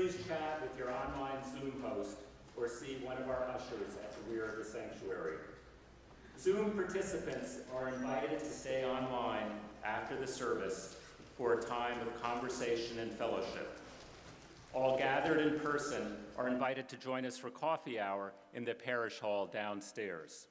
please chat with your online Zoom host or see one of our ushers at the rear of the sanctuary. Zoom participants are invited to stay online after the service for a time of conversation and fellowship. All gathered in person are invited to join us for coffee hour in the parish hall downstairs,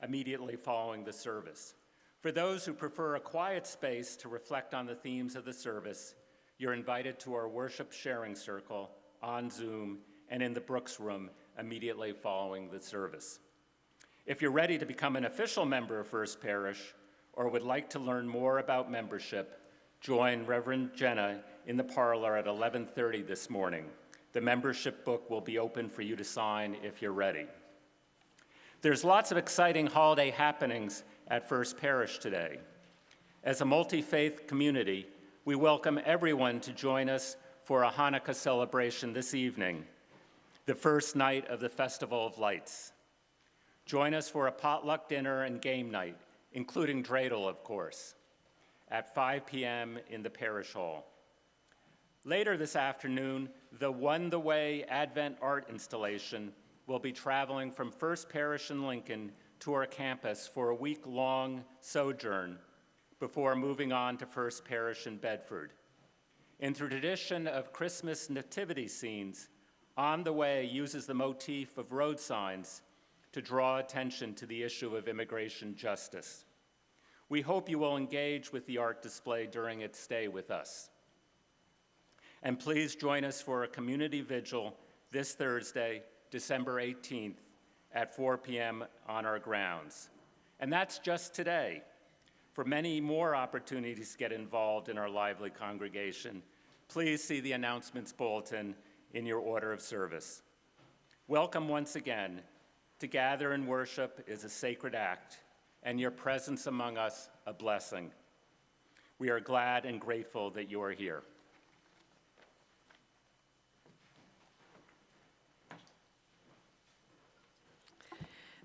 immediately following the service. For those who prefer a quiet space to reflect on the themes of the service, you're invited to our worship sharing circle on Zoom and in the Brooks Room immediately following the service. If you're ready to become an official member of First Parish or would like to learn more about membership, join Reverend Jenna in the parlor at 11:30 this morning. The membership book will be open for you to sign if you're ready. There's lots of exciting holiday happenings at First Parish today. As a multi-faith community, we welcome everyone to join us for a Hanukkah celebration this evening, the first night of the Festival of Lights. Join us for a potluck dinner and game night, including dreidel, of course, at 5 p.m. in the parish hall. Later this afternoon, the One the Way Advent art installation will be traveling from First Parish in Lincoln to our campus for a week-long sojourn before moving on to First Parish in Bedford. In the tradition of Christmas nativity scenes, On the Way uses the motif of road signs to draw attention to the issue of immigration justice. We hope you will engage with the art display during its stay with us. And please join us for a community vigil this Thursday, December 18th at 4 p.m. on our grounds. And that's just today. For many more opportunities to get involved in our lively congregation, please see the announcements bulletin in your order of service. Welcome once again. To gather and worship is a sacred act, and your presence among us a blessing. We are glad and grateful that you are here.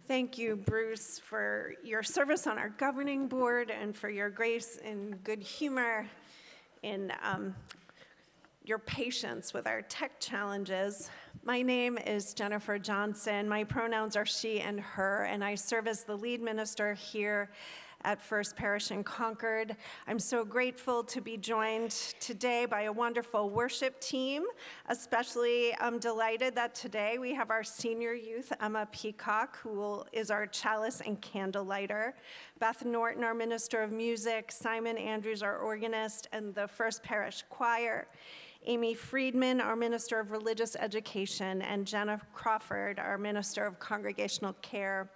Thank you, Bruce, for your service on our governing board and for your grace and good humor in your patience with our tech challenges. My name is Jennifer Johnson. My pronouns are she and her, and I serve as the lead minister here at First Parish in Concord. I'm so grateful to be joined today by a wonderful worship team. Especially, I'm delighted that today we have our senior youth, Emma Peacock, who is our chalice and candle lighter, Beth Norton, our minister of music, Simon Andrews, our organist, and the First Parish choir, Amy Friedman, our Minister of Religious Education, and Jenna Crawford, our Minister of Congregational Care.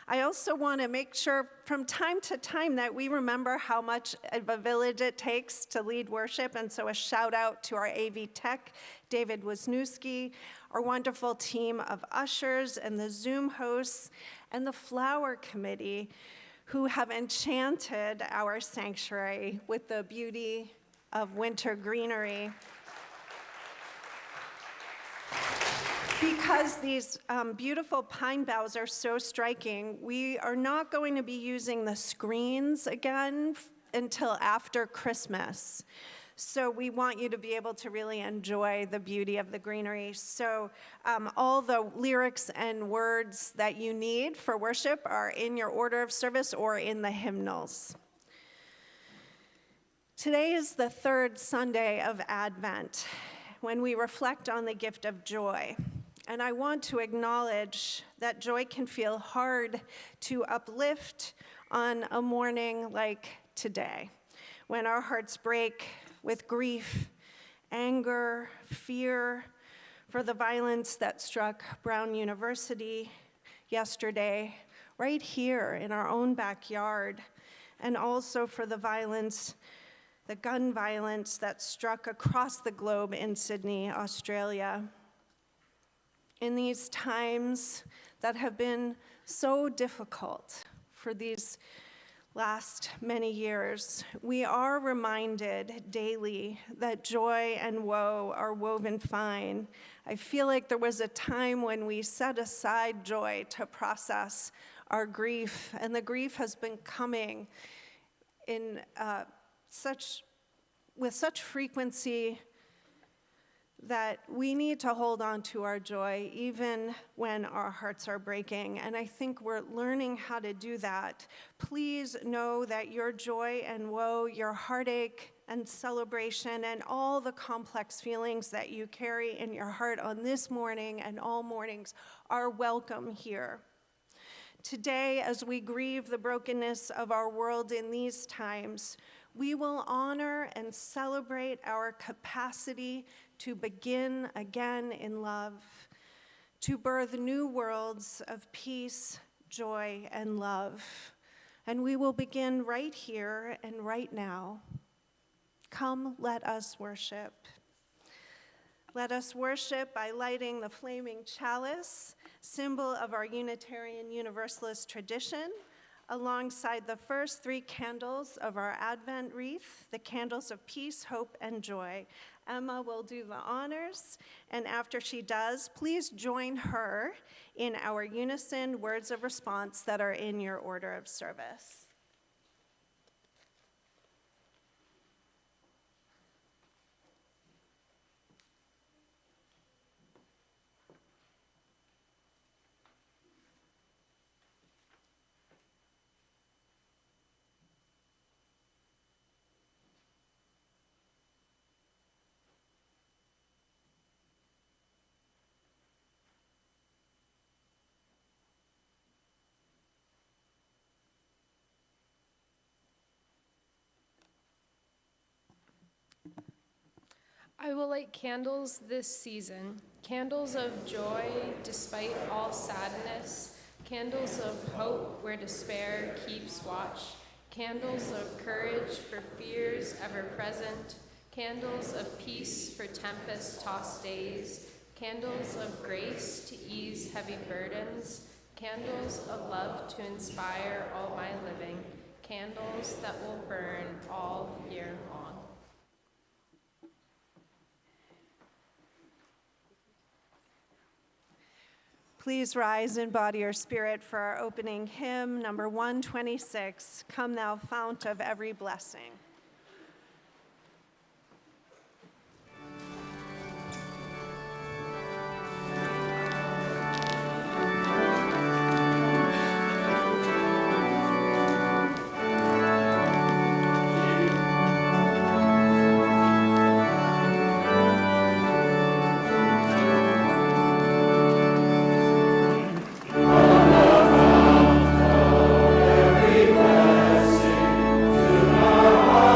I also want to make sure from time to time that we remember how much of a village it takes to lead worship, and so a shout out to our AV tech, David Wisniewski, our wonderful team of ushers and the Zoom hosts, and the flower committee who have enchanted our sanctuary with the beauty of winter greenery. Because these beautiful pine boughs are so striking, we are not going to be using the screens again until after Christmas. So we want you to be able to really enjoy the beauty of the greenery. So all the lyrics and words that you need for worship are in your order of service or in the hymnals. Today is the third Sunday of Advent, when we reflect on the gift of joy. And I want to acknowledge that joy can feel hard to uplift on a morning like today, when our hearts break with grief, anger, fear for the violence that struck Brown University yesterday, right here in our own backyard, and also for the violence, the gun violence that struck across the globe in Sydney, Australia. In these times that have been so difficult for these last many years, we are reminded daily that joy and woe are woven fine. I feel like there was a time when we set aside joy to process our grief, and the grief has been coming in with such frequency that we need to hold on to our joy even when our hearts are breaking. And I think we're learning how to do that. Please know that your joy and woe, your heartache and celebration, and all the complex feelings that you carry in your heart on this morning and all mornings are welcome here. Today, as we grieve the brokenness of our world in these times, we will honor and celebrate our capacity to begin again in love, to birth new worlds of peace, joy, and love. And we will begin right here and right now. Come, let us worship. Let us worship by lighting the flaming chalice, symbol of our Unitarian Universalist tradition, alongside the first 3 candles of our Advent wreath, the candles of peace, hope, and joy. Emma will do the honors, and after she does, please join her in our unison words of response that are in your order of service. I will light candles this season, candles of joy despite all sadness, candles of hope where despair keeps watch, candles of courage for fears ever present, candles of peace for tempest-tossed days, candles of grace to ease heavy burdens, candles of love to inspire all my living, candles that will burn all year long. Please rise in body or spirit for our opening hymn, number 126, Come Thou Fount of Every Blessing. Blessing to our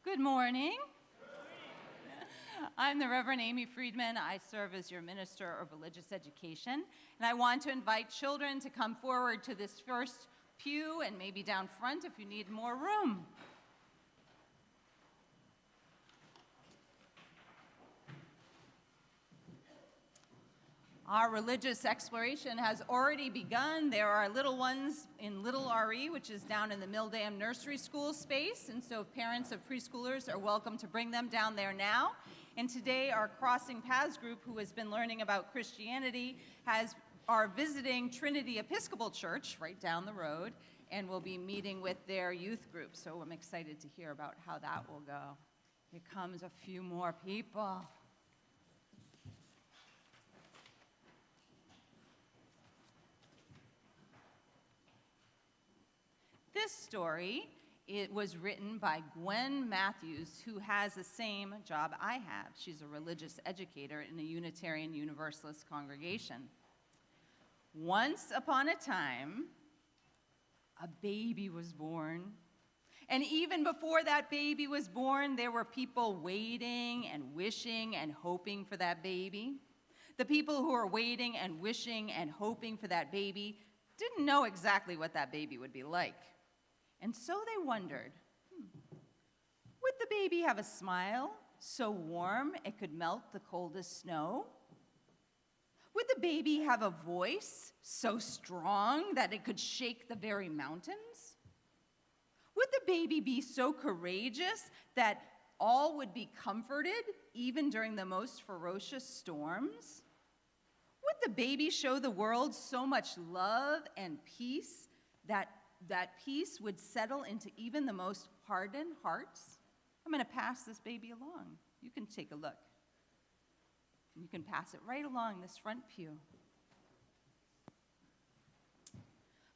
Good morning. I'm the Reverend Amy Friedman. I serve as your Minister of Religious Education, and I want to invite children to come forward to this first pew and maybe down front if you need more room. Our religious exploration has already begun. There are little ones in Little RE, which is down in the Milldam Nursery School space, and so parents of preschoolers are welcome to bring them down there now. And today our Crossing Paths group, who has been learning about Christianity, are visiting Trinity Episcopal Church right down the road, and will be meeting with their youth group. So I'm excited to hear about how that will go. Here comes a few more people. This story, it was written by Gwen Matthews, who has the same job I have. She's a religious educator in a Unitarian Universalist congregation. Once upon a time, a baby was born. And even before that baby was born, there were people waiting and wishing and hoping for that baby. The people who were waiting and wishing and hoping for that baby didn't know exactly what that baby would be like. And so they wondered, would the baby have a smile so warm it could melt the coldest snow? Would the baby have a voice so strong that it could shake the very mountains? Would the baby be so courageous that all would be comforted even during the most ferocious storms? Would the baby show the world so much love and peace that peace would settle into even the most hardened hearts? I'm going to pass this baby along. You can take a look. You can pass it right along this front pew.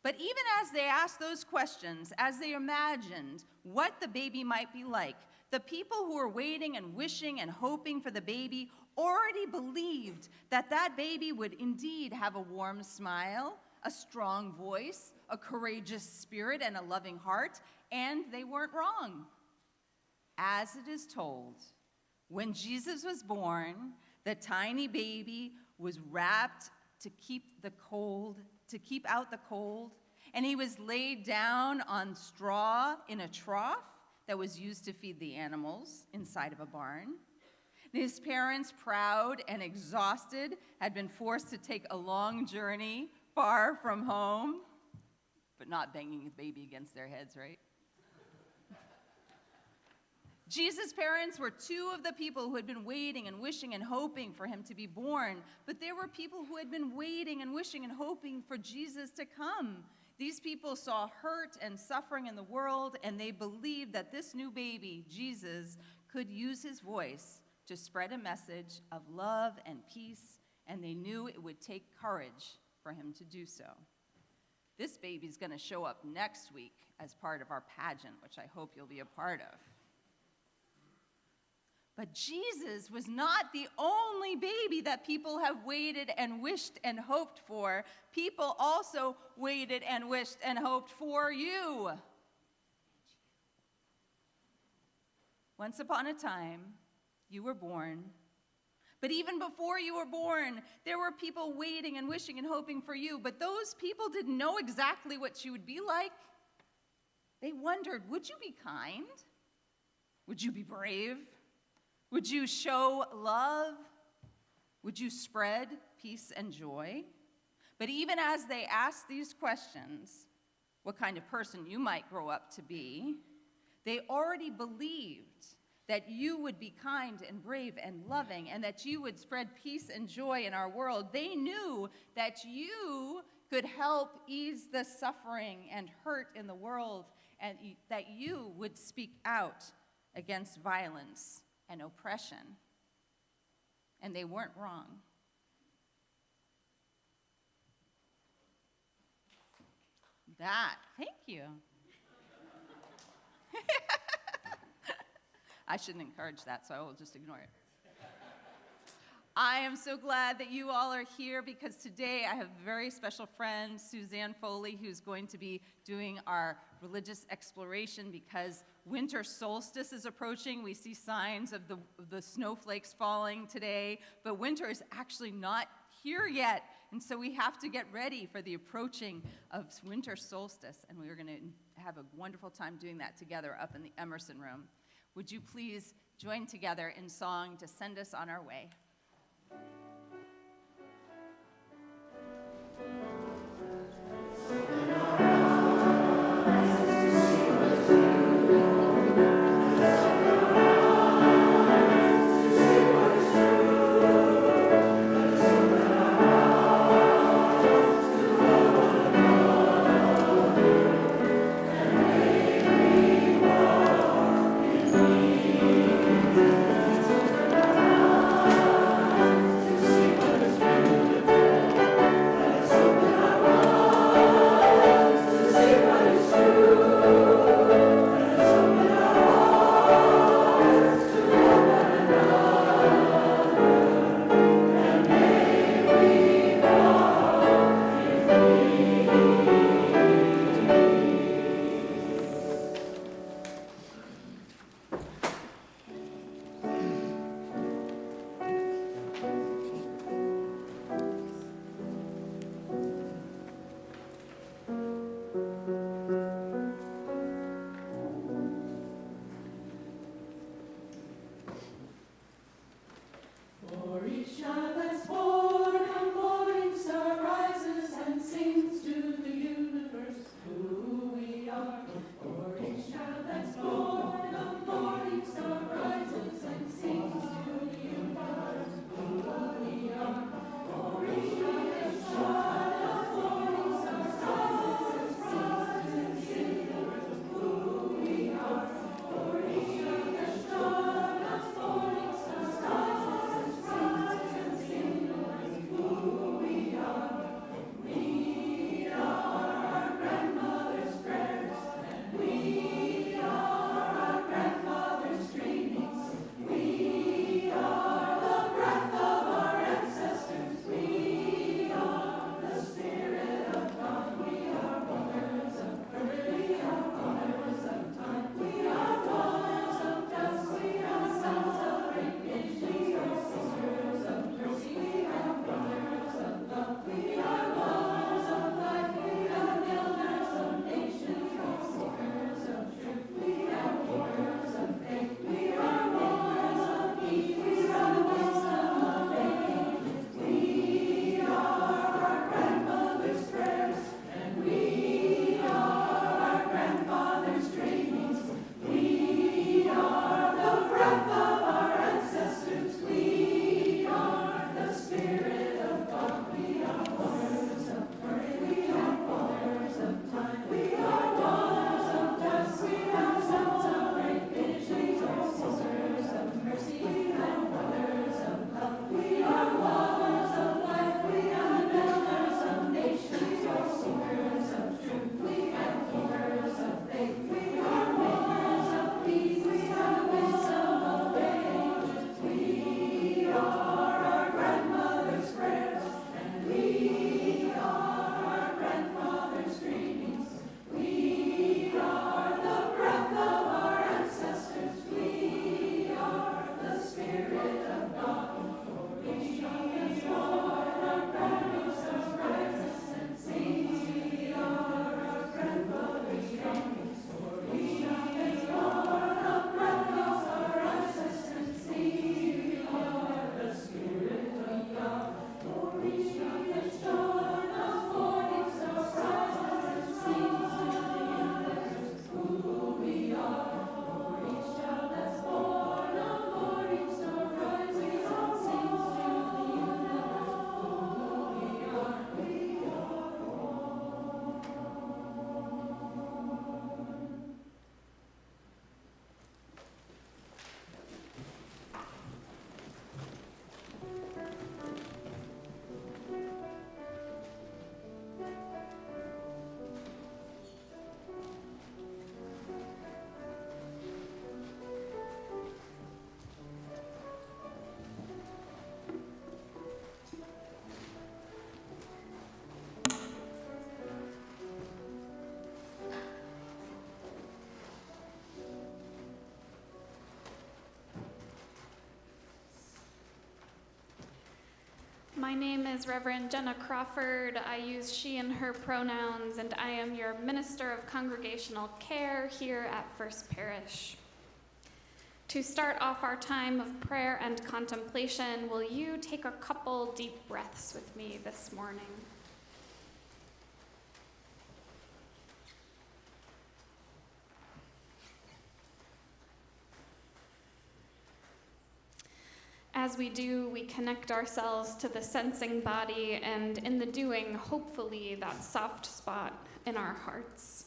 But even as they asked those questions, as they imagined what the baby might be like, the people who were waiting and wishing and hoping for the baby already believed that that baby would indeed have a warm smile, a strong voice, a courageous spirit, and a loving heart, and they weren't wrong. As it is told, when Jesus was born, the tiny baby was wrapped to keep out the cold, and he was laid down on straw in a trough that was used to feed the animals inside of a barn. His parents, proud and exhausted, had been forced to take a long journey far from home, but not banging the baby against their heads, right? Jesus' parents were two of the people who had been waiting and wishing and hoping for him to be born, but there were people who had been waiting and wishing and hoping for Jesus to come. These people saw hurt and suffering in the world, and they believed that this new baby, Jesus, could use his voice to spread a message of love and peace, and they knew it would take courage for him to do so. This baby's going to show up next week as part of our pageant, which I hope you'll be a part of. But Jesus was not the only baby that people have waited and wished and hoped for. People also waited and wished and hoped for you. Once upon a time, you were born. But even before you were born, there were people waiting and wishing and hoping for you. But those people didn't know exactly what you would be like. They wondered, would you be kind? Would you be brave? Would you show love? Would you spread peace and joy? But even as they asked these questions, what kind of person you might grow up to be, they already believed that you would be kind and brave and loving, and that you would spread peace and joy in our world. They knew that you could help ease the suffering and hurt in the world, and that you would speak out against violence and oppression. And they weren't wrong. Thank you. I shouldn't encourage that, so I will just ignore it. I am so glad that you all are here because today I have a very special friend, Suzanne Foley, who's going to be doing our religious exploration because winter solstice is approaching. We see signs of the snowflakes falling today, but winter is actually not here yet. And so we have to get ready for the approaching of winter solstice. And we're going to have a wonderful time doing that together up in the Emerson Room. Would you please join together in song to send us on our way? Thank My name is Reverend Jenna Crawford. I use she and her pronouns, and I am your Minister of Congregational Care here at First Parish. To start off our time of prayer and contemplation, will you take a couple deep breaths with me this morning? As we do, we connect ourselves to the sensing body, and in the doing, hopefully, that soft spot in our hearts.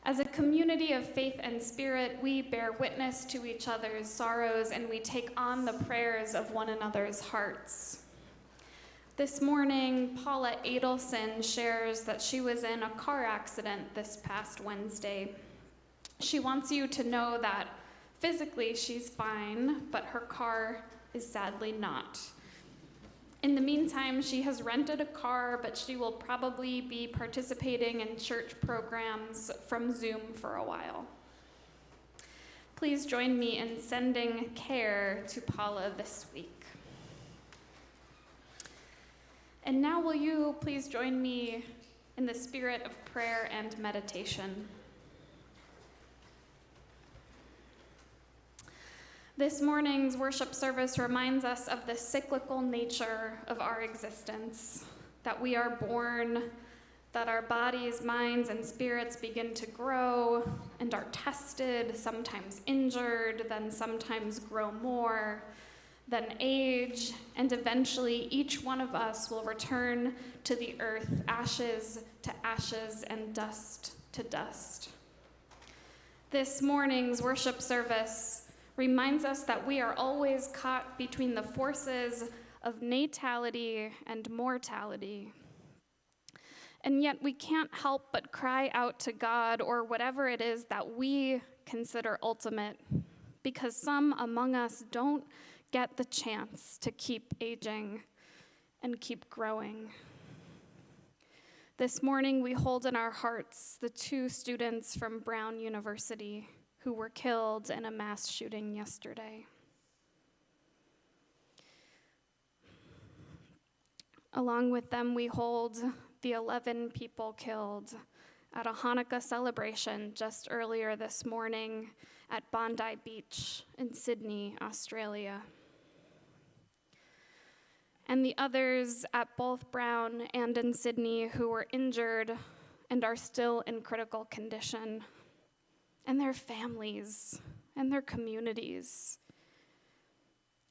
As a community of faith and spirit, we bear witness to each other's sorrows, and we take on the prayers of one another's hearts. This morning, Paula Adelson shares that she was in a car accident this past Wednesday. She wants you to know that physically, she's fine, but her car is sadly not. In the meantime, she has rented a car, but she will probably be participating in church programs from Zoom for a while. Please join me in sending care to Paula this week. And now will you please join me in the spirit of prayer and meditation. This morning's worship service reminds us of the cyclical nature of our existence, that we are born, that our bodies, minds, and spirits begin to grow and are tested, sometimes injured, then sometimes grow more, then age, and eventually each one of us will return to the earth, ashes to ashes and dust to dust. This morning's worship service reminds us that we are always caught between the forces of natality and mortality. And yet we can't help but cry out to God or whatever it is that we consider ultimate, because some among us don't get the chance to keep aging and keep growing. This morning we hold in our hearts the 2 students from Brown University who were killed in a mass shooting yesterday. Along with them, we hold the 11 people killed at a Hanukkah celebration just earlier this morning at Bondi Beach in Sydney, Australia. And the others at both Brown and in Sydney who were injured and are still in critical condition, and their families, and their communities,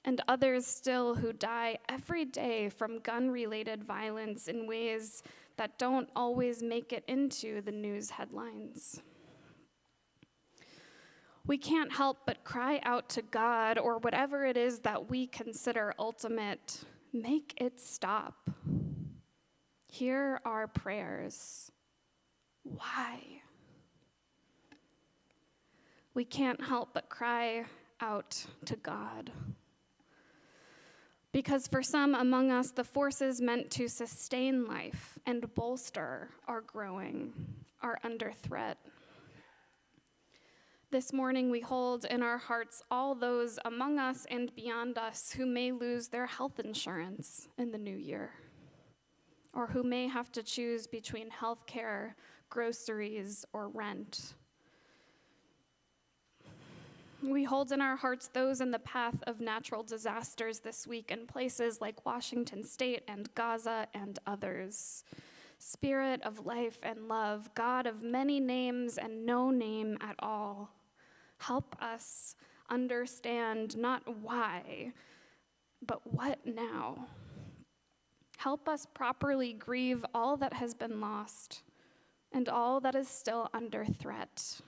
and others still who die every day from gun-related violence in ways that don't always make it into the news headlines. We can't help but cry out to God, or whatever it is that we consider ultimate, make it stop. Hear our prayers. Why? We can't help but cry out to God. Because for some among us, the forces meant to sustain life and bolster our growing are under threat. This morning, we hold in our hearts all those among us and beyond us who may lose their health insurance in the new year, or who may have to choose between health care, groceries, or rent. We hold in our hearts those in the path of natural disasters this week in places like Washington State and Gaza and others. Spirit of life and love, God of many names and no name at all, help us understand not why, but what now. Help us properly grieve all that has been lost and all that is still under threat.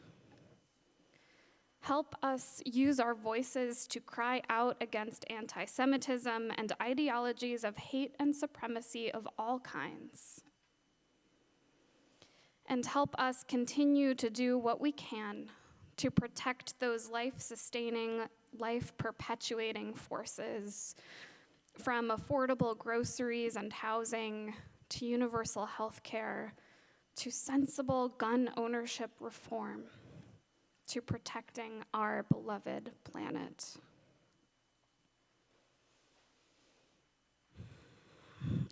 Help us use our voices to cry out against anti-Semitism and ideologies of hate and supremacy of all kinds. And help us continue to do what we can to protect those life-sustaining, life-perpetuating forces, from affordable groceries and housing to universal health care to sensible gun ownership reform, to protecting our beloved planet.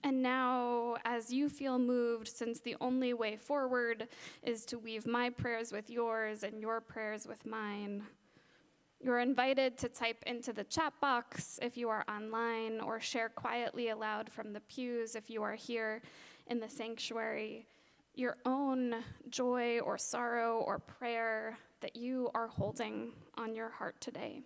And now, as you feel moved, since the only way forward is to weave my prayers with yours and your prayers with mine, you're invited to type into the chat box if you are online, or share quietly aloud from the pews if you are here in the sanctuary, your own joy or sorrow or prayer that you are holding on your heart today,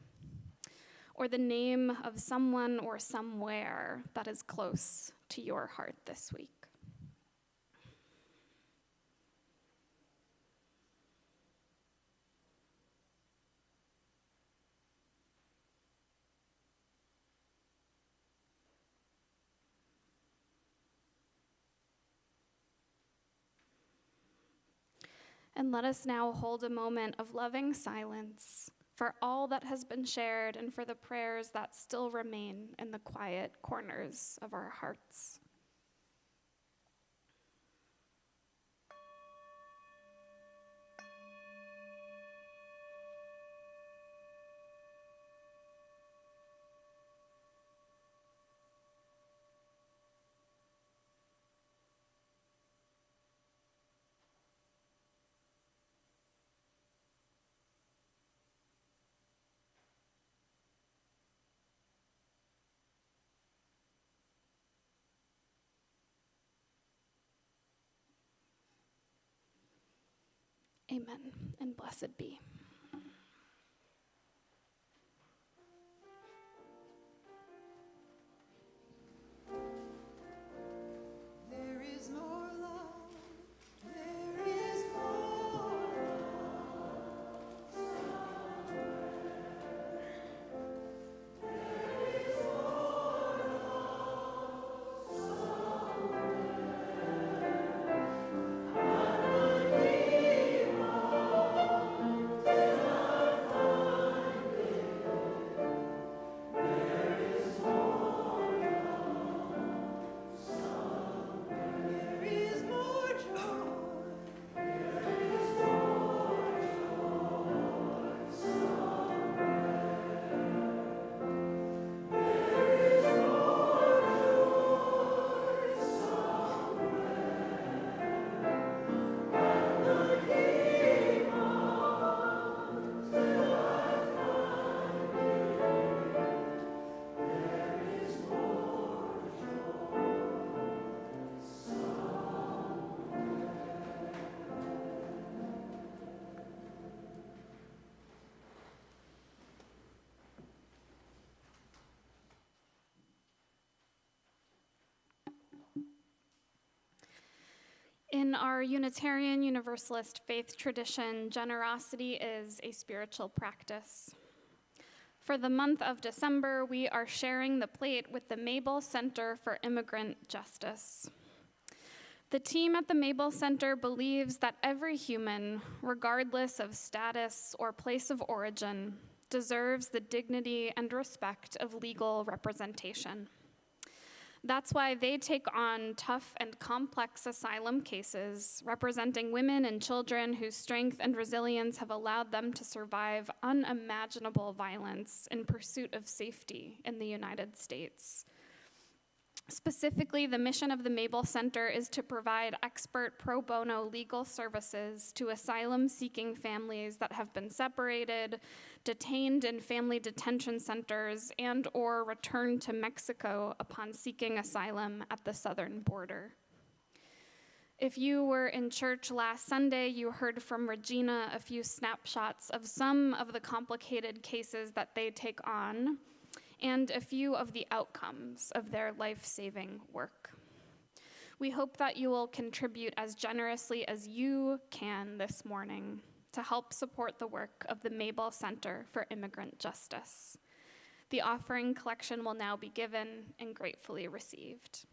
or the name of someone or somewhere that is close to your heart this week. And let us now hold a moment of loving silence for all that has been shared and for the prayers that still remain in the quiet corners of our hearts. Amen, and blessed be. There is more love. There is more There is more joy. In our Unitarian Universalist faith tradition, generosity is a spiritual practice. For the month of December, we are sharing the plate with the Mabel Center for Immigrant Justice. The team at the Mabel Center believes that every human, regardless of status or place of origin, deserves the dignity and respect of legal representation. That's why they take on tough and complex asylum cases, representing women and children whose strength and resilience have allowed them to survive unimaginable violence in pursuit of safety in the United States. Specifically, the mission of the Mabel Center is to provide expert pro bono legal services to asylum-seeking families that have been separated, detained in family detention centers, and/or returned to Mexico upon seeking asylum at the southern border. If you were in church last Sunday, you heard from Regina a few snapshots of some of the complicated cases that they take on, and a few of the outcomes of their life-saving work. We hope that you will contribute as generously as you can this morning to help support the work of the Mabel Center for Immigrant Justice. The offering collection will now be given and gratefully received.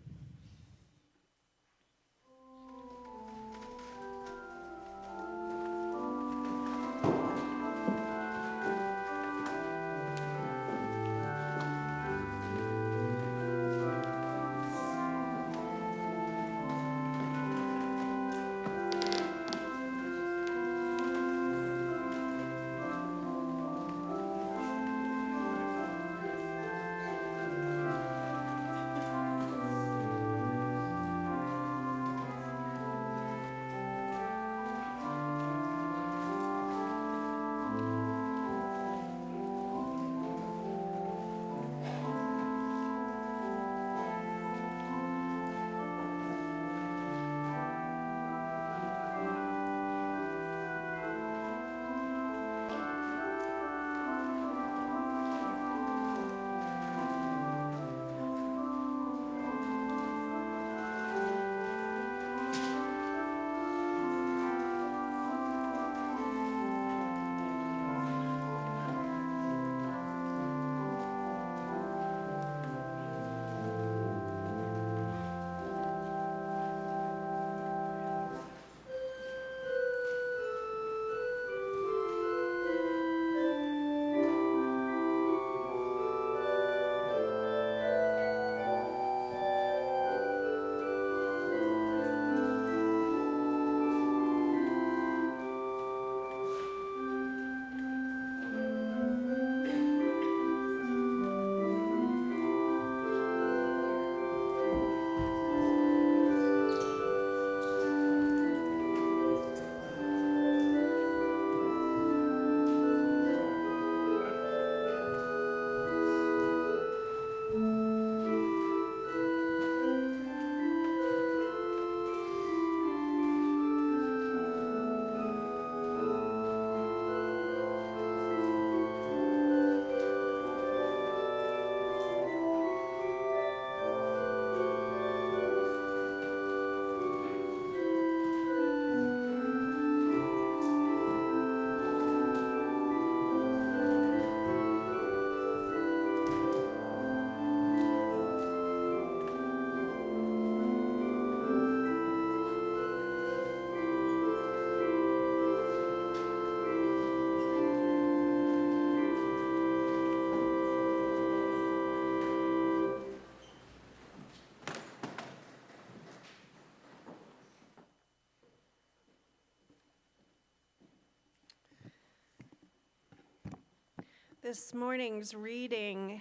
This morning's reading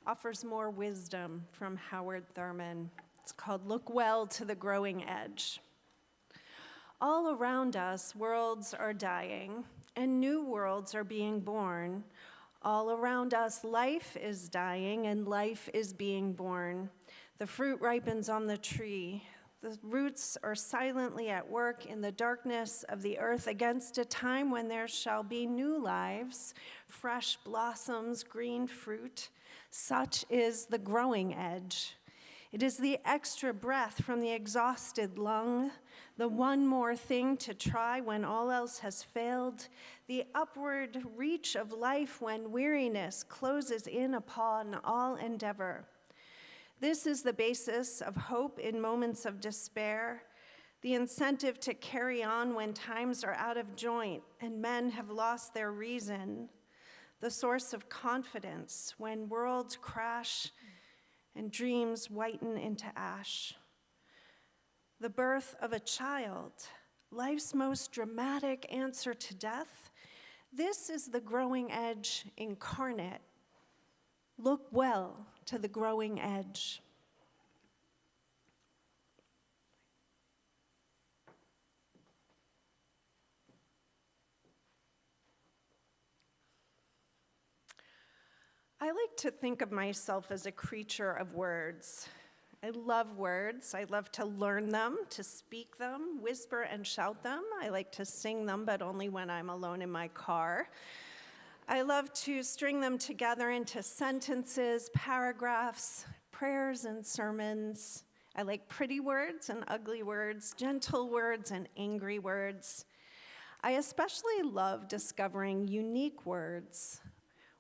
offers more wisdom from Howard Thurman. It's called Look Well to the Growing Edge. All around us, worlds are dying, and new worlds are being born. All around us, life is dying, and life is being born. The fruit ripens on the tree. The roots are silently at work in the darkness of the earth against a time when there shall be new lives, fresh blossoms, green fruit. Such is the growing edge. It is the extra breath from the exhausted lung, the one more thing to try when all else has failed, the upward reach of life when weariness closes in upon all endeavor. This is the basis of hope in moments of despair, the incentive to carry on when times are out of joint and men have lost their reason, the source of confidence when worlds crash and dreams whiten into ash. The birth of a child, life's most dramatic answer to death. This is the growing edge incarnate. Look well to the growing edge. I like to think of myself as a creature of words. I love words. I love to learn them, to speak them, whisper and shout them. I like to sing them, but only when I'm alone in my car. I love to string them together into sentences, paragraphs, prayers, and sermons. I like pretty words and ugly words, gentle words and angry words. I especially love discovering unique words,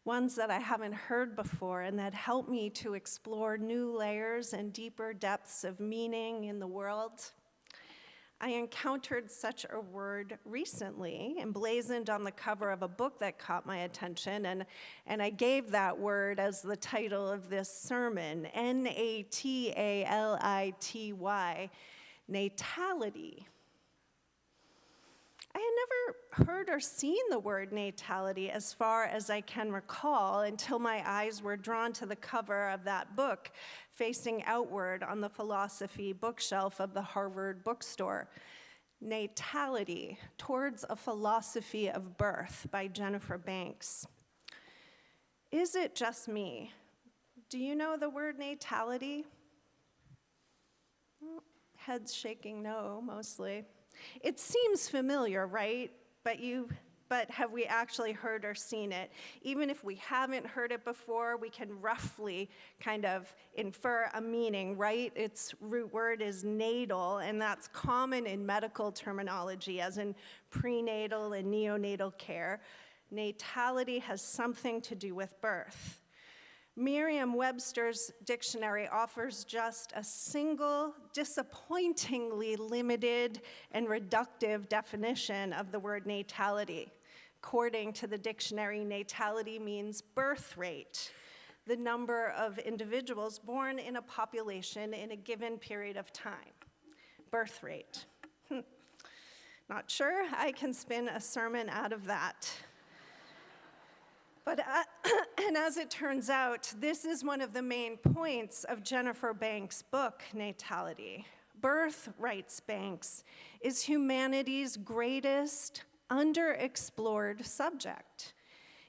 ones that I haven't heard before and that help me to explore new layers and deeper depths of meaning in the world. I encountered such a word recently, emblazoned on the cover of a book that caught my attention, and I gave that word as the title of this sermon, Natality, natality. I had never heard or seen the word natality as far as I can recall until my eyes were drawn to the cover of that book facing outward on the philosophy bookshelf of the Harvard bookstore. Natality, Towards a Philosophy of Birth by Jennifer Banks. Is it just me? Do you know the word natality? Heads shaking no, mostly. It seems familiar, right? But have we actually heard or seen it? Even if we haven't heard it before, we can roughly kind of infer a meaning, right? Its root word is natal, and that's common in medical terminology, as in prenatal and neonatal care. Natality has something to do with birth. Merriam-Webster's dictionary offers just a single, disappointingly limited and reductive definition of the word natality. According to the dictionary, natality means birth rate, the number of individuals born in a population in a given period of time. Birth rate. Not sure I can spin a sermon out of that. But, and as it turns out, this is one of the main points of Jennifer Banks' book, Natality. Birth, writes Banks, is humanity's greatest underexplored subject.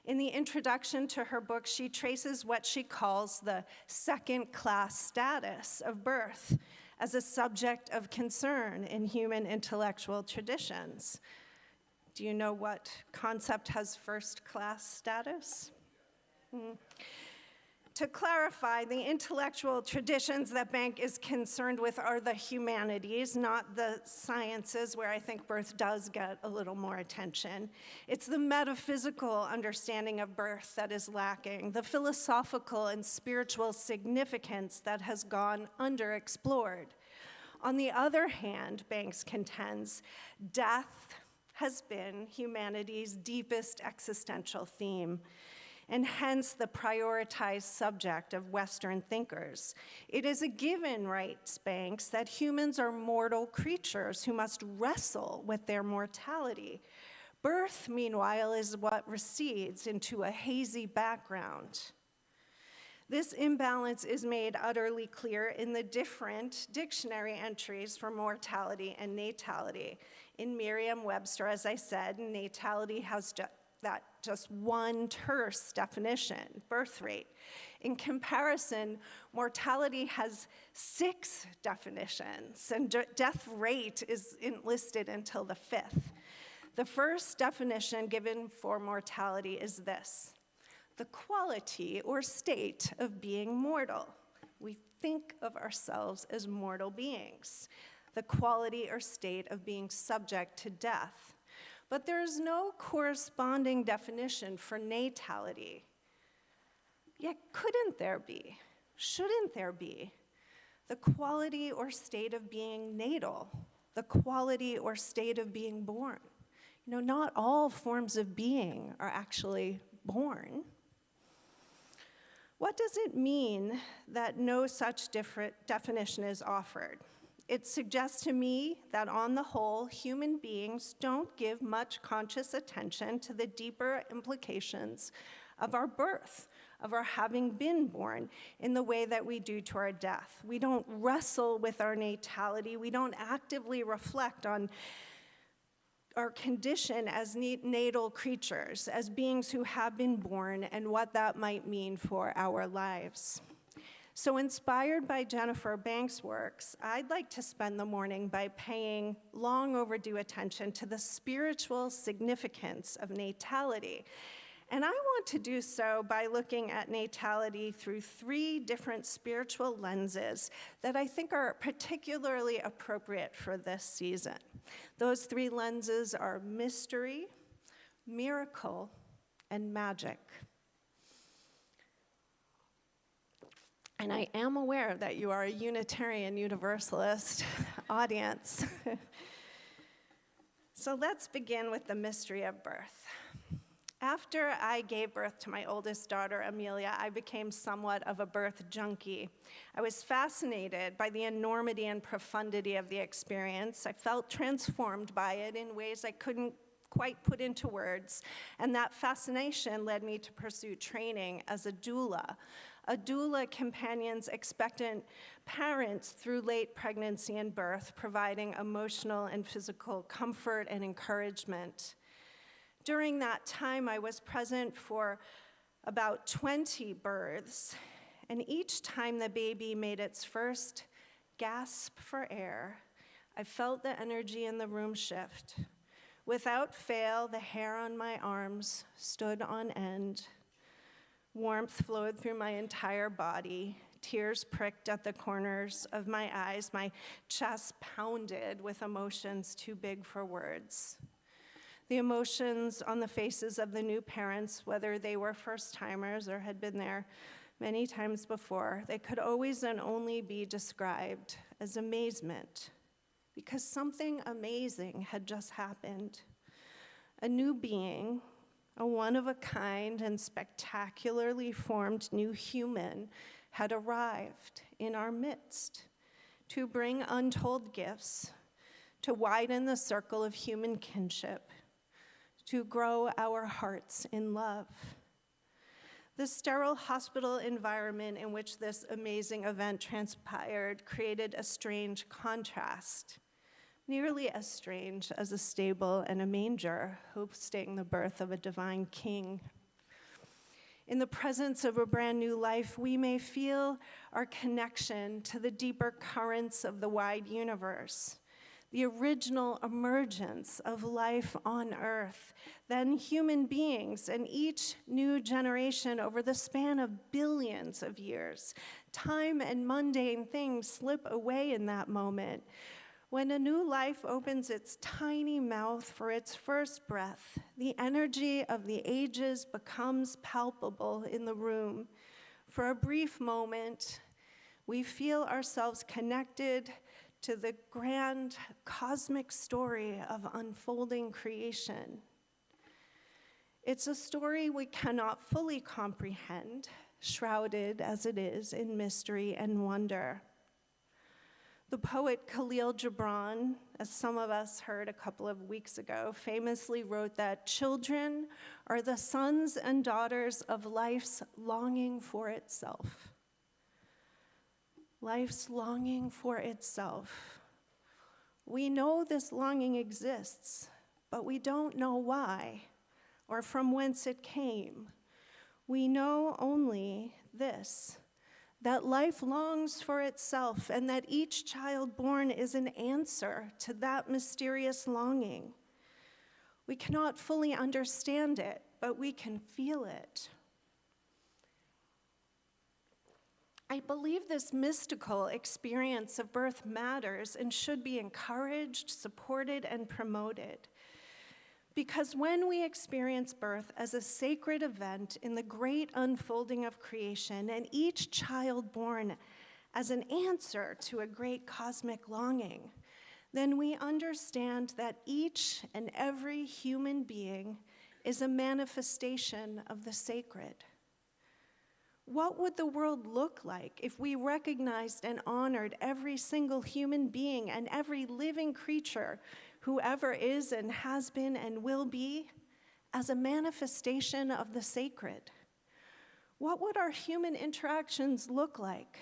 In the introduction to her book, she traces what she calls the second-class status of birth as a subject of concern in human intellectual traditions. Do you know what concept has first-class status? To clarify, the intellectual traditions that Bank is concerned with are the humanities, not the sciences, where I think birth does get a little more attention. It's the metaphysical understanding of birth that is lacking, the philosophical and spiritual significance that has gone underexplored. On the other hand, Banks contends, death has been humanity's deepest existential theme, and hence the prioritized subject of Western thinkers. It is a given, writes Banks, that humans are mortal creatures who must wrestle with their mortality. Birth, meanwhile, is what recedes into a hazy background. This imbalance is made utterly clear in the different dictionary entries for mortality and natality. In Merriam-Webster, as I said, natality has just one terse definition, birth rate. In comparison, mortality has 6 definitions, and death rate isn't listed until the 5th. The first definition given for mortality is this: the quality or state of being mortal. We think of ourselves as mortal beings. The quality or state of being subject to death. But there is no corresponding definition for natality. Yet couldn't there be? Shouldn't there be? The quality or state of being natal. The quality or state of being born. Not all forms of being are actually born. What does it mean that no such different definition is offered? It suggests to me that on the whole, human beings don't give much conscious attention to the deeper implications of our birth, of our having been born, in the way that we do to our death. We don't wrestle with our natality. We don't actively reflect on our condition as natal creatures, as beings who have been born, and what that might mean for our lives. So inspired by Jennifer Banks' works, I'd like to spend the morning by paying long overdue attention to the spiritual significance of natality. And I want to do so by looking at natality through 3 different spiritual lenses that I think are particularly appropriate for this season. Those 3 lenses are mystery, miracle, and magic. And I am aware that you are a Unitarian Universalist audience. So let's begin with the mystery of birth. After I gave birth to my oldest daughter, Amelia, I became somewhat of a birth junkie. I was fascinated by the enormity and profundity of the experience. I felt transformed by it in ways I couldn't quite put into words, and that fascination led me to pursue training as a doula. A doula companions expectant parents through late pregnancy and birth, providing emotional and physical comfort and encouragement. During that time, I was present for about 20 births, and each time the baby made its first gasp for air, I felt the energy in the room shift. Without fail, the hair on my arms stood on end. Warmth flowed through my entire body. Tears pricked at the corners of my eyes. My chest pounded with emotions too big for words. The emotions on the faces of the new parents, whether they were first-timers or had been there many times before, they could always and only be described as amazement, because something amazing had just happened. A new being, a one-of-a-kind and spectacularly formed new human, had arrived in our midst to bring untold gifts, to widen the circle of human kinship, to grow our hearts in love. The sterile hospital environment in which this amazing event transpired created a strange contrast, nearly as strange as a stable and a manger hosting the birth of a divine king. In the presence of a brand new life, we may feel our connection to the deeper currents of the wide universe, the original emergence of life on earth, then human beings, and each new generation over the span of billions of years. Time and mundane things slip away in that moment. When a new life opens its tiny mouth for its first breath, the energy of the ages becomes palpable in the room. For a brief moment, we feel ourselves connected to the grand cosmic story of unfolding creation. It's a story we cannot fully comprehend, shrouded as it is in mystery and wonder. The poet Khalil Gibran, as some of us heard a couple of weeks ago, famously wrote that children are the sons and daughters of life's longing for itself. Life's longing for itself. We know this longing exists, but we don't know why or from whence it came. We know only this, that life longs for itself and that each child born is an answer to that mysterious longing. We cannot fully understand it, but we can feel it. I believe this mystical experience of birth matters and should be encouraged, supported, and promoted. Because when we experience birth as a sacred event in the great unfolding of creation, and each child born as an answer to a great cosmic longing, then we understand that each and every human being is a manifestation of the sacred. What would the world look like if we recognized and honored every single human being and every living creature, whoever is and has been and will be, as a manifestation of the sacred? What would our human interactions look like?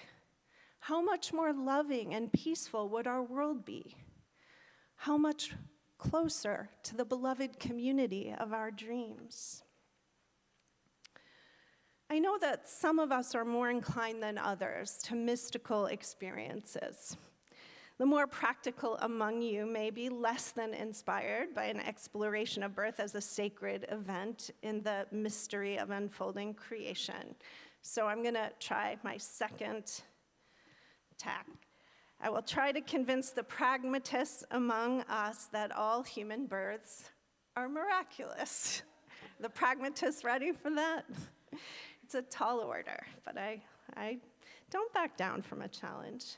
How much more loving and peaceful would our world be? How much closer to the beloved community of our dreams? I know that some of us are more inclined than others to mystical experiences. The more practical among you may be less than inspired by an exploration of birth as a sacred event in the mystery of unfolding creation. So I'm going to try my second tack. I will try to convince the pragmatists among us that all human births are miraculous. The pragmatists ready for that? It's a tall order, but I don't back down from a challenge.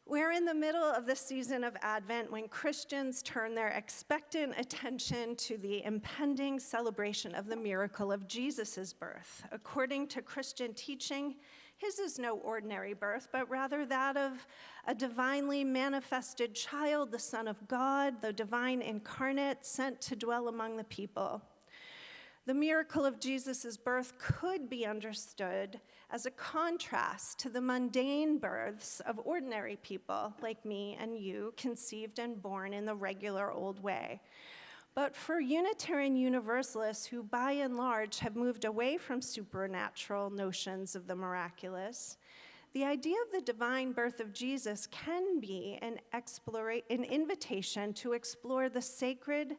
We're in the middle of the season of Advent when Christians turn their expectant attention to the impending celebration of the miracle of Jesus' birth. According to Christian teaching, his is no ordinary birth, but rather that of a divinely manifested child, the Son of God, the divine incarnate, sent to dwell among the people. The miracle of Jesus' birth could be understood as a contrast to the mundane births of ordinary people like me and you, conceived and born in the regular old way. But for Unitarian Universalists who by and large have moved away from supernatural notions of the miraculous, the idea of the divine birth of Jesus can be an invitation to explore the sacred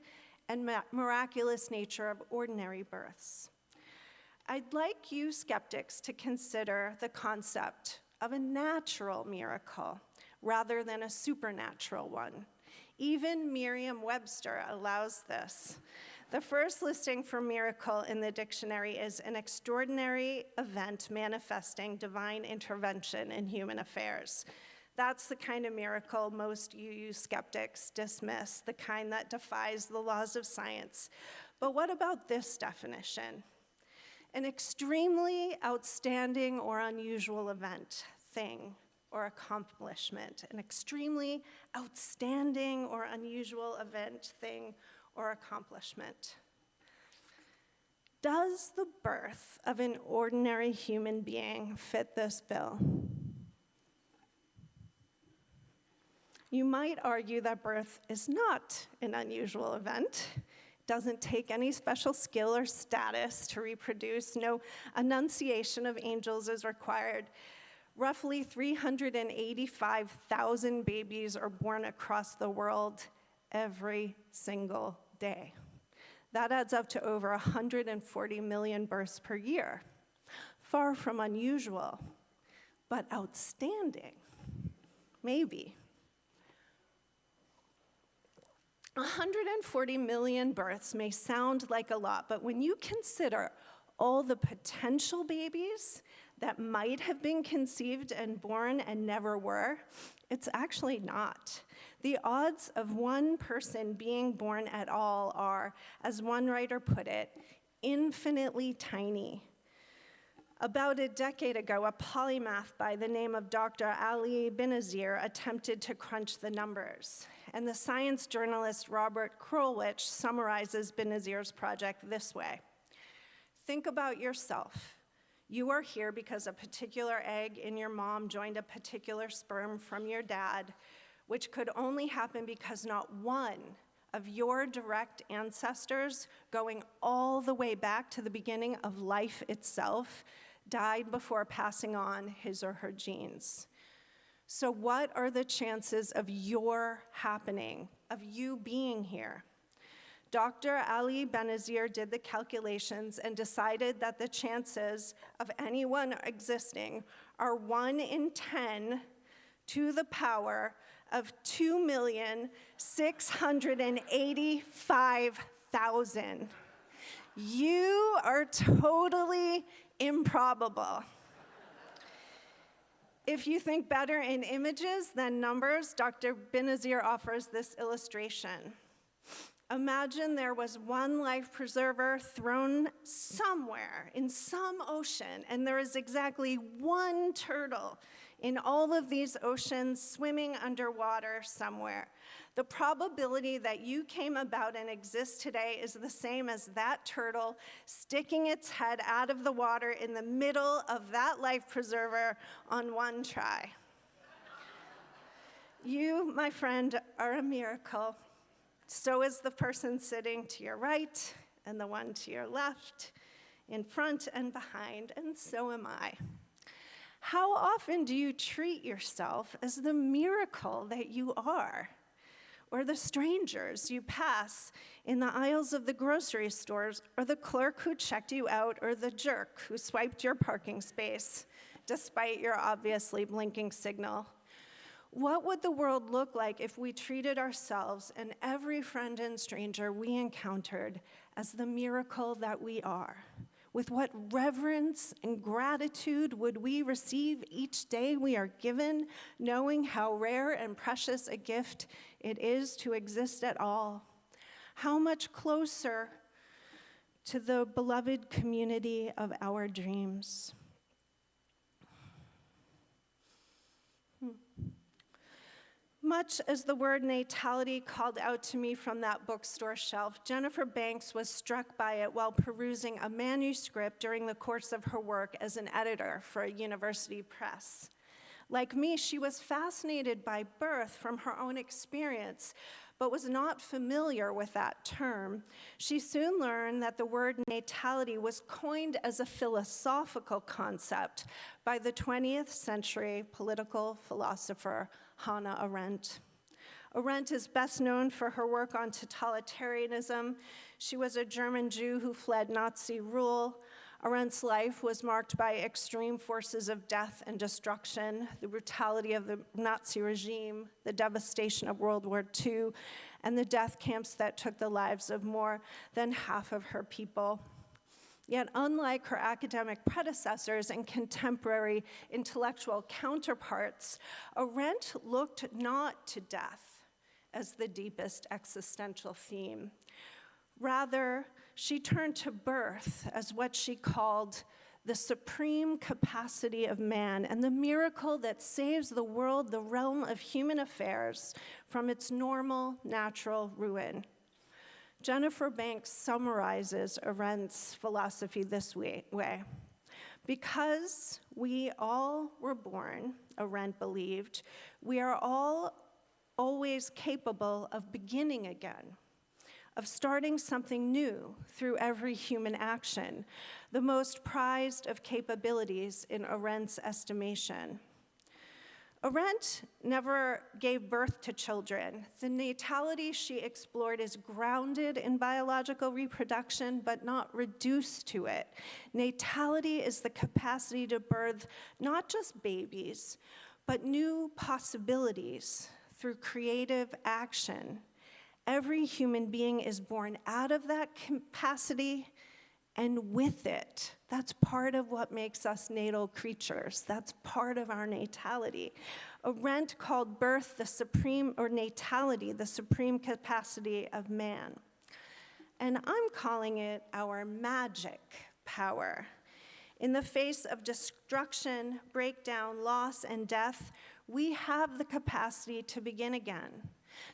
and miraculous nature of ordinary births. I'd like you skeptics to consider the concept of a natural miracle rather than a supernatural one. Even Merriam-Webster allows this. The first listing for miracle in the dictionary is an extraordinary event manifesting divine intervention in human affairs. That's the kind of miracle most UU skeptics dismiss, the kind that defies the laws of science. But what about this definition? An extremely outstanding or unusual event, thing, or accomplishment. An extremely outstanding or unusual event, thing, or accomplishment. Does the birth of an ordinary human being fit this bill? You might argue that birth is not an unusual event. It doesn't take any special skill or status to reproduce. No annunciation of angels is required. Roughly 385,000 babies are born across the world every single day. That adds up to over 140 million births per year. Far from unusual, but outstanding, maybe. 140 million births may sound like a lot, but when you consider all the potential babies that might have been conceived and born and never were, it's actually not. The odds of one person being born at all are, as one writer put it, infinitely tiny. About a decade ago, a polymath by the name of Dr. Ali Benazir attempted to crunch the numbers. And the science journalist Robert Krulwich summarizes Benazir's project this way. Think about yourself. You are here because a particular egg in your mom joined a particular sperm from your dad, which could only happen because not one of your direct ancestors, going all the way back to the beginning of life itself, died before passing on his or her genes. So what are the chances of your happening, of you being here? Dr. Ali Benazir did the calculations and decided that the chances of anyone existing are 1 in 10 to the power of 2,685,000. You are totally improbable. If you think better in images than numbers, Dr. Benazir offers this illustration. Imagine there was one life preserver thrown somewhere in some ocean, and there is exactly one turtle in all of these oceans swimming underwater somewhere. The probability that you came about and exist today is the same as that turtle sticking its head out of the water in the middle of that life preserver on one try. You, my friend, are a miracle. So is the person sitting to your right and the one to your left, in front and behind, and so am I. How often do you treat yourself as the miracle that you are? Or the strangers you pass in the aisles of the grocery stores, or the clerk who checked you out, or the jerk who swiped your parking space, despite your obviously blinking signal? What would the world look like if we treated ourselves and every friend and stranger we encountered as the miracle that we are? With what reverence and gratitude would we receive each day we are given, knowing how rare and precious a gift it is to exist at all? How much closer to the beloved community of our dreams? Much as the word natality called out to me from that bookstore shelf, Jennifer Banks was struck by it while perusing a manuscript during the course of her work as an editor for a university press. Like me, she was fascinated by birth from her own experience, but was not familiar with that term. She soon learned that the word natality was coined as a philosophical concept by the 20th century political philosopher Hannah Arendt. Arendt is best known for her work on totalitarianism. She was a German Jew who fled Nazi rule. Arendt's life was marked by extreme forces of death and destruction, the brutality of the Nazi regime, the devastation of World War II, and the death camps that took the lives of more than half of her people. Yet, unlike her academic predecessors and contemporary intellectual counterparts, Arendt looked not to death as the deepest existential theme. Rather, she turned to birth as what she called the supreme capacity of man and the miracle that saves the world, the realm of human affairs, from its normal, natural ruin. Jennifer Banks summarizes Arendt's philosophy this way. Because we all were born, Arendt believed, we are all always capable of beginning again, of starting something new through every human action, the most prized of capabilities in Arendt's estimation. Arendt never gave birth to children. The natality she explored is grounded in biological reproduction, but not reduced to it. Natality is the capacity to birth not just babies, but new possibilities through creative action. Every human being is born out of that capacity and with it. That's part of what makes us natal creatures. That's part of our natality. Arendt called birth the supreme, or natality, the supreme capacity of man. And I'm calling it our magic power. In the face of destruction, breakdown, loss, and death, we have the capacity to begin again,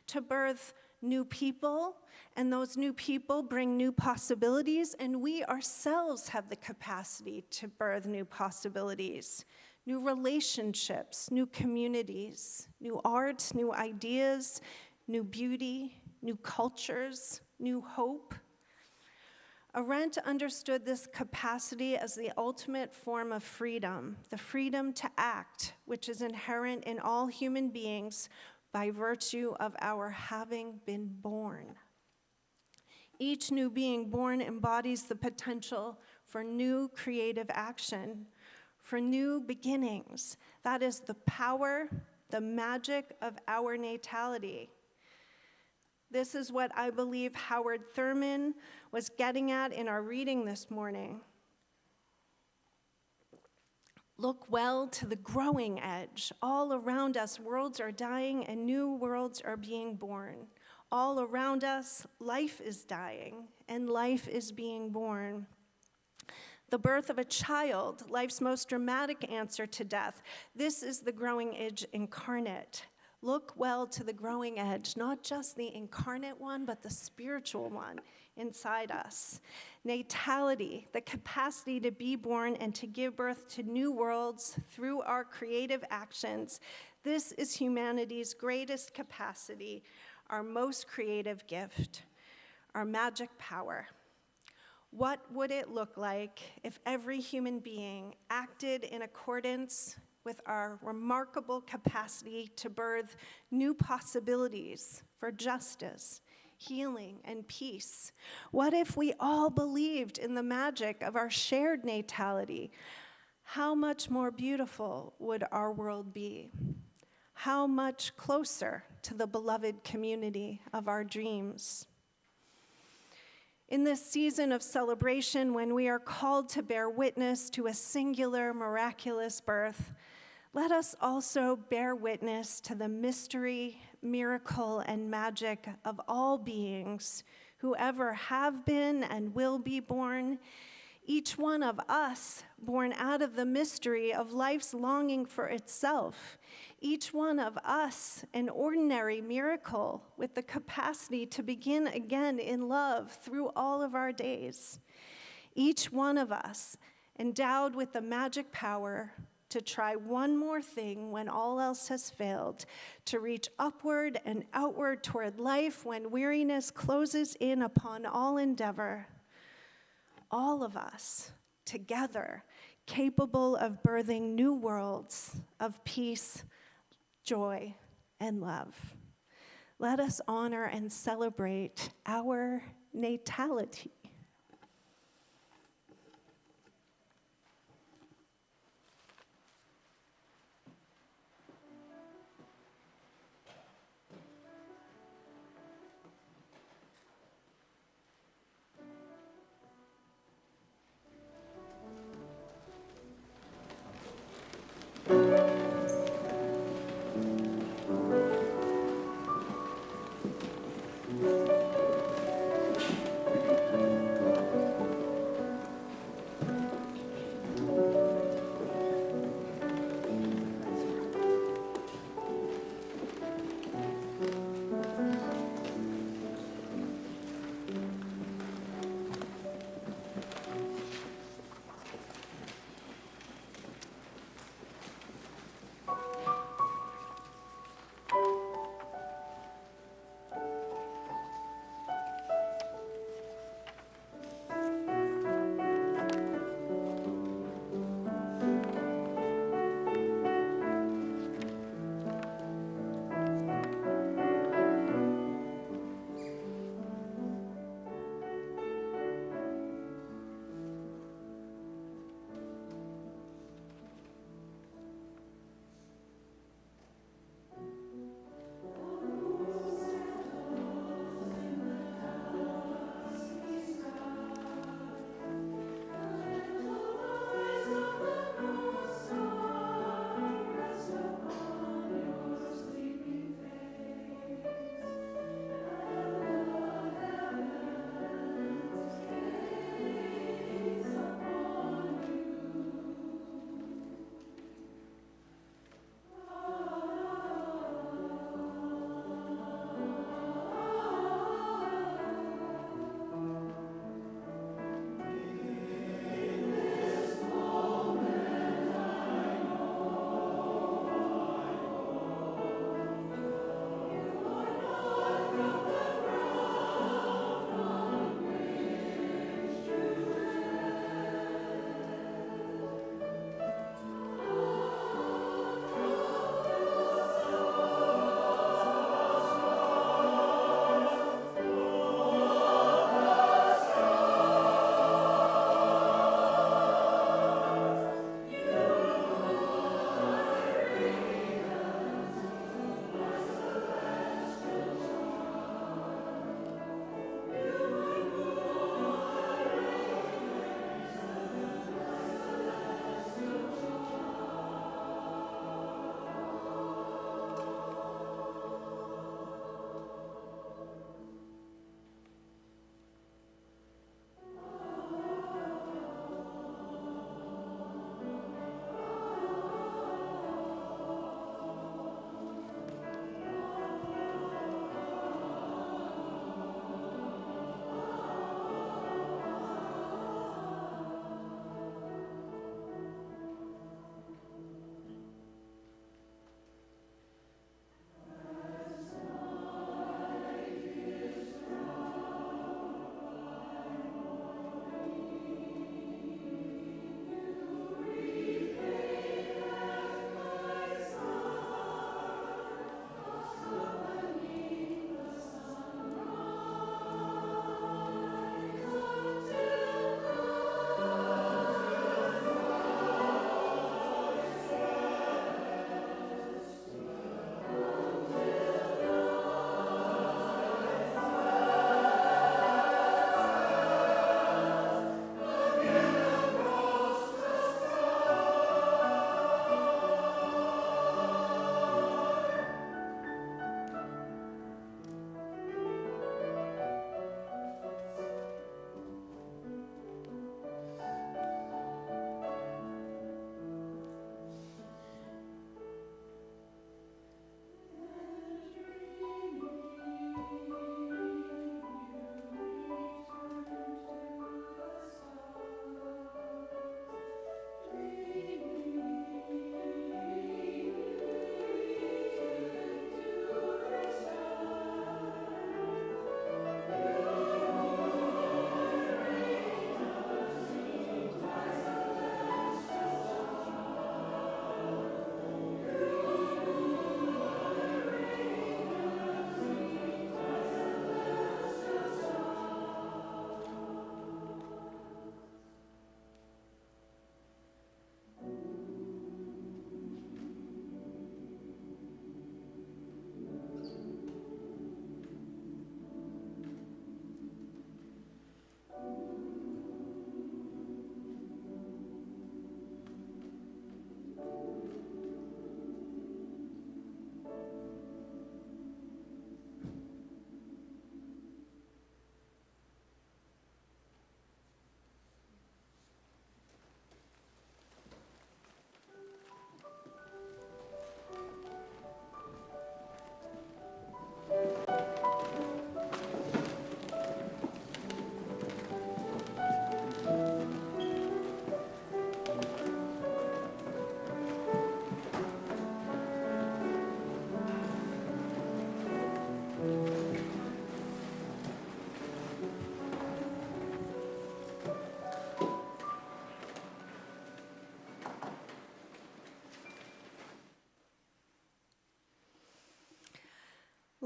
to birth new people, and those new people bring new possibilities, and we ourselves have the capacity to birth new possibilities, new relationships, new communities, new art, new ideas, new beauty, new cultures, new hope. Arendt understood this capacity as the ultimate form of freedom, the freedom to act, which is inherent in all human beings by virtue of our having been born. Each new being born embodies the potential for new creative action, for new beginnings. That is the power, the magic of our natality. This is what I believe Howard Thurman was getting at in our reading this morning. Look well to the growing edge. All around us, worlds are dying and new worlds are being born. All around us, life is dying and life is being born. The birth of a child, life's most dramatic answer to death. This is the growing edge incarnate. Look well to the growing edge, not just the incarnate one, but the spiritual one inside us. Natality, the capacity to be born and to give birth to new worlds through our creative actions. This is humanity's greatest capacity, our most creative gift, our magic power. What would it look like if every human being acted in accordance with our remarkable capacity to birth new possibilities for justice, healing, and peace? What if we all believed in the magic of our shared natality? How much more beautiful would our world be? How much closer to the beloved community of our dreams? In this season of celebration, when we are called to bear witness to a singular, miraculous birth, let us also bear witness to the mystery, miracle, and magic of all beings who ever have been and will be born, each one of us born out of the mystery of life's longing for itself, each one of us an ordinary miracle with the capacity to begin again in love through all of our days, each one of us endowed with the magic power to try one more thing when all else has failed, to reach upward and outward toward life when weariness closes in upon all endeavor. All of us together, capable of birthing new worlds of peace, joy, and love. Let us honor and celebrate our natality.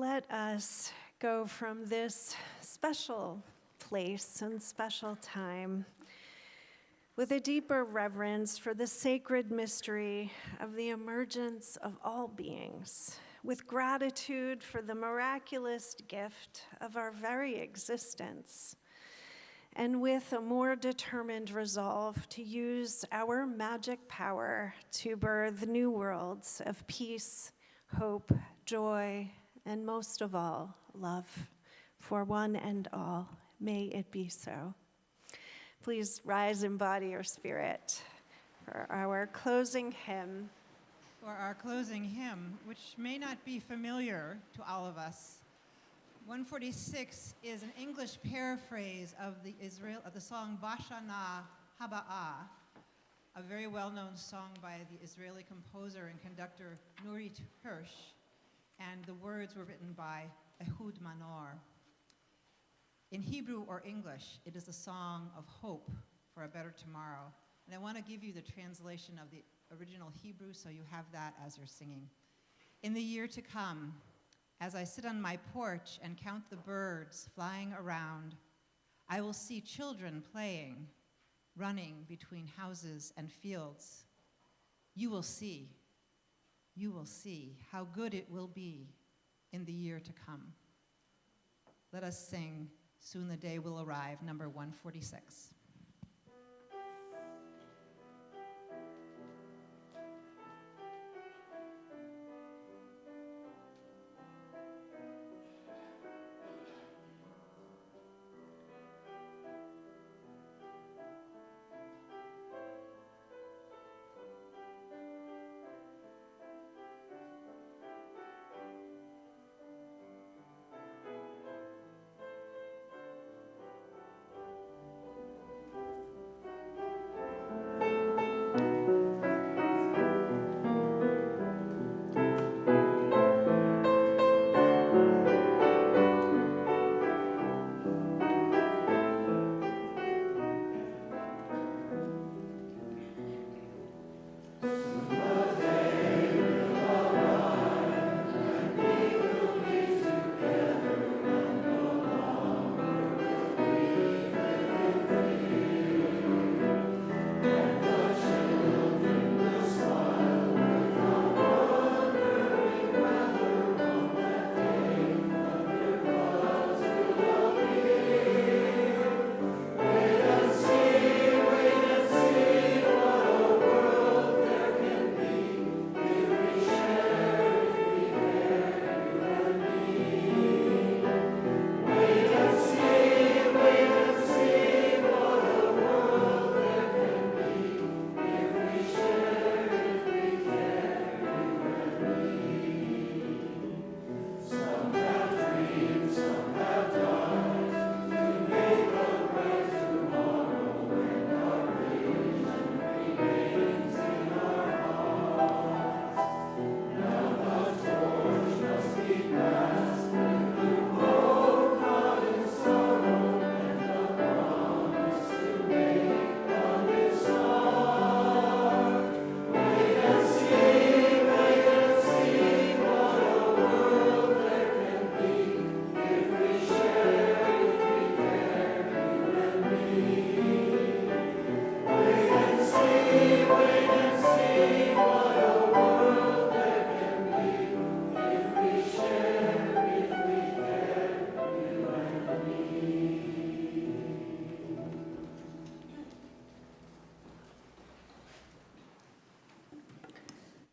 Let us go from this special place and special time with a deeper reverence for the sacred mystery of the emergence of all beings, with gratitude for the miraculous gift of our very existence, and with a more determined resolve to use our magic power to birth new worlds of peace, hope, joy, and most of all, love for one and all. May it be so. Please rise in body or spirit for our closing hymn. For our closing hymn, which may not be familiar to all of us. 146 is an English paraphrase of the song Bashana Haba'ah, a very well-known song by the Israeli composer and conductor Nurit Hirsch, and the words were written by Ehud Manor. In Hebrew or English, it is a song of hope for a better tomorrow. And I want to give you the translation of the original Hebrew so you have that as you're singing. In the year to come, as I sit on my porch and count the birds flying around, I will see children playing, running between houses and fields. You will see how good it will be in the year to come. Let us sing Soon the Day Will Arrive, number 146.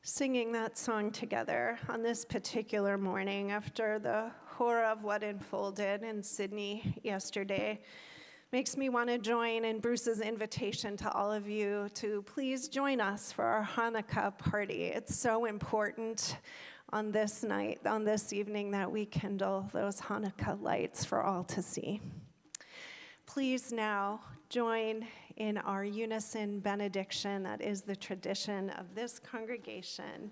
Singing that song together on this particular morning after the horror of what unfolded in Sydney yesterday makes me want to join in Bruce's invitation to all of you to please join us for our Hanukkah party. It's so important on this night, on this evening, that we kindle those Hanukkah lights for all to see. Please now join in our unison benediction that is the tradition of this congregation.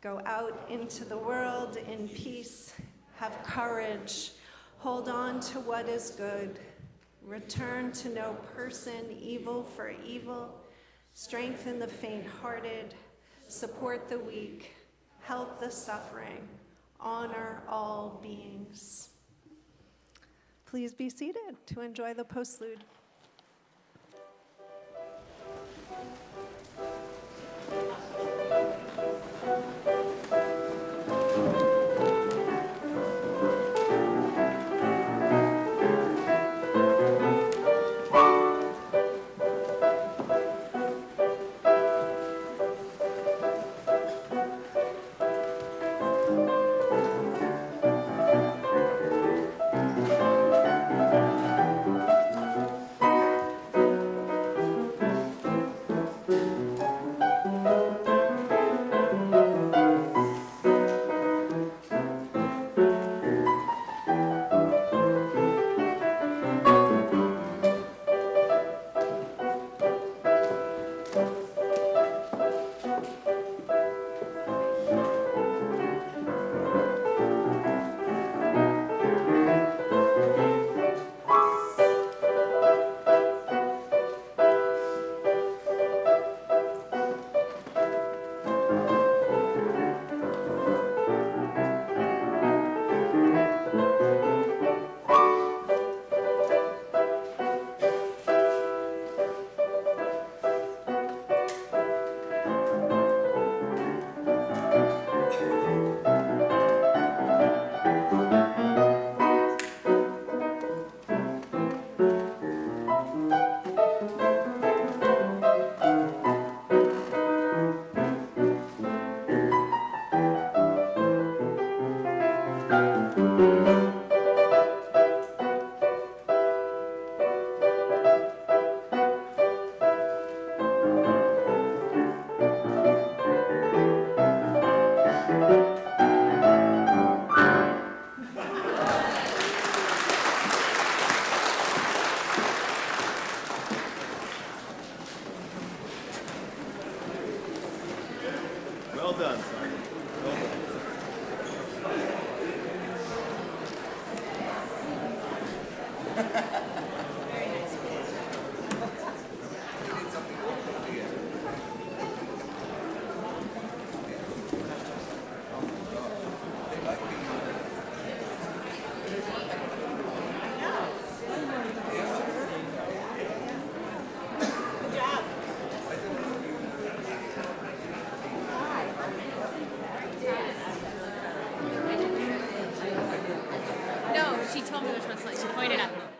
Go out into the world in peace, have courage, hold on to what is good, return to no person evil for evil, strengthen the faint-hearted, support the weak, help the suffering, honor all beings. Please be seated to enjoy the postlude. Well done, Sergeant. Well done. No, she told me which one's like. She pointed at them.